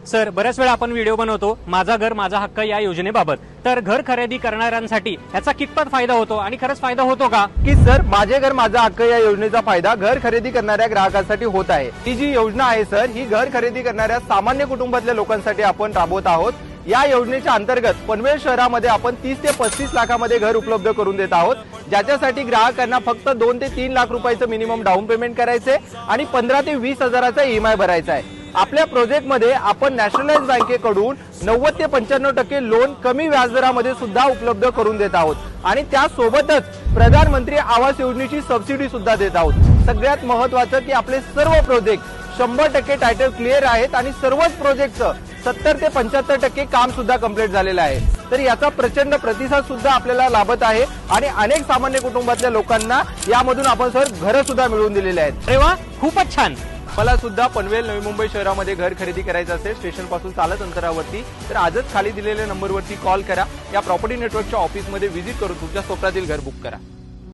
Sir, बऱ्याच वेळा आपण व्हिडिओ बनवतो माझा घर माझा हक्क या योजनेबाबत. तर घर खरेदी करणाऱ्यांसाठी याचा कितपत फायदा होतो आणि खरंच फायदा होतो का? की सर, माझे घर माझा हक्क या योजनेचा फायदा घर खरेदी करणाऱ्या ग्राहकांसाठी होत आहे. ही जी योजना आहे सर, ही घर खरेदी करणाऱ्या सामान्य कुटुंबातल्या लोकांसाठी आपण राबवत आहोत. या योजनेच्या अंतर्गत पनवेल शहरामध्ये आपण 30 ते 35 लाखामध्ये घर उपलब्ध करून देत आहोत, ज्याच्यासाठी ग्राहकांना फक्त 2 ते 3 लाख रुपयाचं मिनिमम डाऊन पेमेंट करायचे आणि 15 ते 20 हजाराचा EMI भरायचा आहे. आपल्या प्रोजेक्टमध्ये आपण नॅशनलाइज बँकेकडून 90 ते 95% लोन कमी व्याजदरामध्ये सुद्धा उपलब्ध करून देत आहोत आणि त्यासोबतच प्रधानमंत्री आवास योजनेची सबसिडी सुद्धा देत आहोत. सगळ्यात महत्त्वाचं की आपले सर्व प्रोजेक्ट 100% टायटल क्लिअर आहेत आणि सर्वच प्रोजेक्टचं 70 ते 75% काम सुद्धा कंप्लीट झालेलं आहे. तर याचा प्रचंड प्रतिसाद सुद्धा आपल्याला लाभत आहे आणि अनेक सामान्य कुटुंबातल्या लोकांना यामधून आपण सर घरं सुद्धा मिळवून दिलेले आहेत. अरे वा, खूपच छान. मला सुद्धा पनवेल नवी मुंबई शहरामध्ये घर खरेदी करायचं असेल स्टेशन पासून चालत अंतरावरती, तर आजच खाली दिलेल्या नंबरवरती कॉल करा. या प्रॉपर्टी नेटवर्कच्या ऑफिसमध्ये व्हिजिट करून तुमच्या स्वप्नातील घर बुक करा.